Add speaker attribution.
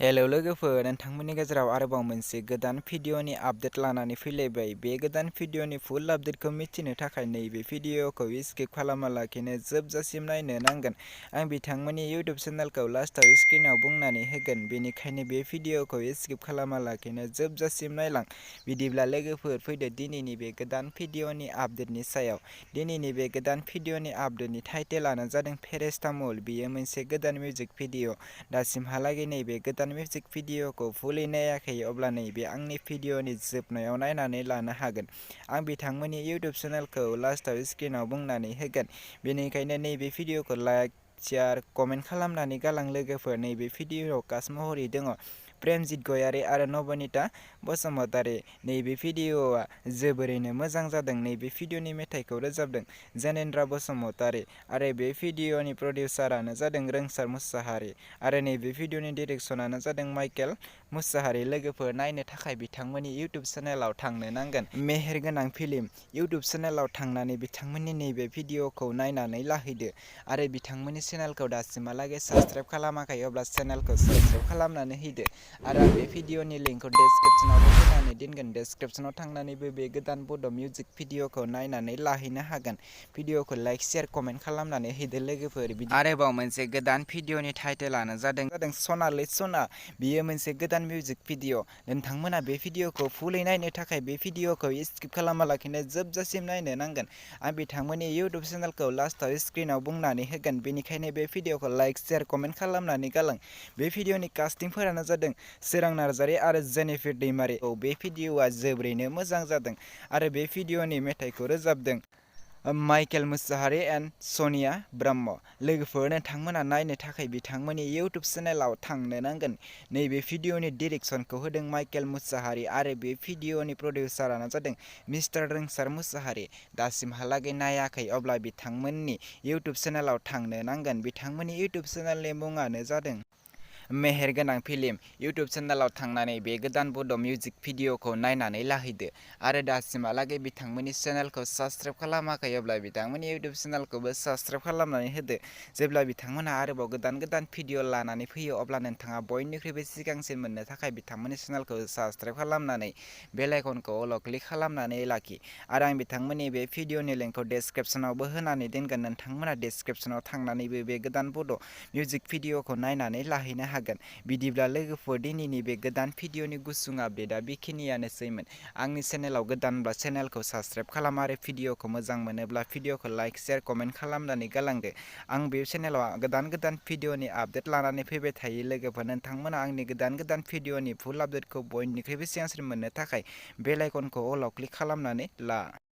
Speaker 1: Hello लोगोफोर, नोंथांमोननि गेजेराव आरोबाव मोनसे गोदान भिडिअनि आपडेट लानानै फैलायबाय। बे गोदान भिडिअनि फुल आपडेटखौ मिथिनो थाखाय नैबे भिडिअखौ स्किप खालामालाखिनो जोबजासिम नायनो नांगोन। आं बिथांमोननि इउटिउब चेनेलखौ लास्टआव स्क्रिनाव बुंनानै होगोन, बेनिखायनो बे भिडिअखौ स्किप खालामालाखिनो जोबजासिम नायलां। बिदिब्ला लोगोफोर, फैदो दिनैनि बे गोदान भिडिअनि आपडेटनि सायाव। दिनैनि बे गोदान भिडिअनि आपडेटनि टाइटेलानो जादों पेरासेटामल। बेयो मोनसे गोदान मिउजिक भिडिअ। दासिमहालागै नैबे गोदान मिउजिक भिडिअखौ फुलै नायाखै अब्ला नैबे आंनि भिडिअनि जोबनायाव नायनानै लानो हागोन। आं बिथांमोननि इउटिउब चेनेलखौ लास्टआव स्क्रिनाव बुंनानै होगोन, बेनिखायनो नैबे भिडिअखौ लाइक, शेयार, कमेन्ट खालामनानै गालां लोगोफोर। नैबे भिडिअआव कास्ट महरै दङ प्रेमजित गयारी आरो नबनिता बसुमतारी। नैबे भिडिअआ जोबोरैनो मोजां जादों। नैबे भिडिअनि मेथाइखौ रोजाबदों जेनेन्द्र बसुमतारी आरो बे भिडिअनि प्रडिउसारानो जादों रोंसार मुसाहारि आरो नैबे भिडिअनि डिरेक्सनानो जादों माइकेल मुसाहारि। लोगोफोर, नायनो थाखाय बिथांमोननि इउटिउब चेनेलाव थांनो नांगोन। मेहेरगोनां फिल्म इउटिउब चेनेलाव थांनानै बिथांमोननि नैबे भिडिअखौ नायनानै लाहैदो आरो बिथांमोननि चेनेलखौ दासिमहालागै साबस्क्राइब खालामाखै अब्ला चेनेलखौ साबस्क्राइब खालामनानै होदो आरो आं बे भिडिअनि लिंकखौ डेसक्रिप्शनावबो होनानै दोनगोन। डेसक्रिप्शनाव थांनानैबो बे गोदान बड' मिउजिक भिडिअखौ नायनानै लाहैनो हागोन। भिडिअखौ लाइक, शेयार, कमेन्ट खालामनानै होदो लोगोफोर। आरोबाव मोनसे गोदान भिडिअनि टाइटेलानो जादों सनालै सना। बियो मोनसे गोदान मिउजिक भिडिअ। नोंथांमोना बे भिडिअखौ फुलै नायनो थाखाय बे भिडिअखौ स्किप खालामालाखिनो जोबजासिम नायनो नांगोन। आं बिथांमोननि इउटिउब चेनेलखौ लास्टआव स्क्रिनाव बुंनानै होगोन, बेनिखायनो बे भिडिअखौ लाइक, शेयार, कमेन्ट खालामनानै गालां। बे भिडिअनि कास्टिंफोरानो जादों सोरां नार्जारी आरो जेनिफार दैमारि। बे भिडिअआ जोबोरैनो मोजां जादों आरो बे भिडिअनि मेथाइखौ रोजाबदों माइकेल मुसाहारि एन्ड सनिया ब्रह्म। लोगोफोर, नोंथांमोना नायनो थाखाय बिथांमोननि इउटिउब चेनेलाव थांनो नांगोन। नैबे भिडिअनि डिरेक्सनखौ होदों माइकेल मुसाहारि आरो बे भिडिअनि प्रडिउसारानो जादों मिस्टार रोंसार मुसाहारि। दासिमहालागै नायाखै अब्ला बिथांमोननि इउटिउब चेनेलाव थांनो नांगोन। बिथांमोननि इउटिउब चेनेलनि मुङानो जादों मेहेरगोनां फिल्म। इउटिउब चेनेलाव थांनानै बे गोदान बड' मिउजिक भिडिअखौ नायनानै लाहैदो आरो दासिमहालागै बिथांमोननि चेनेलखौ साबस्क्राइब खालामाखै अब्ला बिथांमोननि इउटिउब चेनेलखौबो साबस्क्राइब खालामनानै होदो। जेब्ला बिथांमोनहा आरोबाव गोदान गोदान भिडिअ लानानै फैयो अब्ला नोंथाङा बयनिख्रुइबो सिगांसिन मोननो थाखाय बिथांमोननि चेनेलखौ साबस्क्राइब खालामनानै बेल आइकनखौ अल' क्लिक खालामनानै लाखि आरो आं बिथांमोननि बे भिडिअनि लिंकखौ डेसक्रिप्शनावबो होनानै दोनगोन। नोंथांमोना डेसक्रिप्शनाव थांनानैबो बे गोदान बड' मिउजिक भिडिअखौ नायनानै लाहैनो हागोन। बिदिब्ला लोगोफोर, दिनैनि बे गोदान भिडिअनि गुसुं आपडेटआ बेखिनियानोसैमोन। आंनि चेनेलाव गोदानब्ला चेनेलखौ साबस्क्राइब खालाम आरो भिडिअखौ मोजां मोनोब्ला भिडिअखौ लाइक, शेयार, कमेन्ट खालामनानै गालांदो। आं बे चेनेलाव गोदान गोदान भिडिअनि आपडेट लानानै फैबाय थायो लोगोफोर। नोंथांमोना आंनि गोदान गोदान भिडिअनि फुल आपडेटखौ बयनिख्रुइबो सिगांसिन मोननो थाखाय बेल आइकनखौ अलाव क्लिक खालामनानै ला।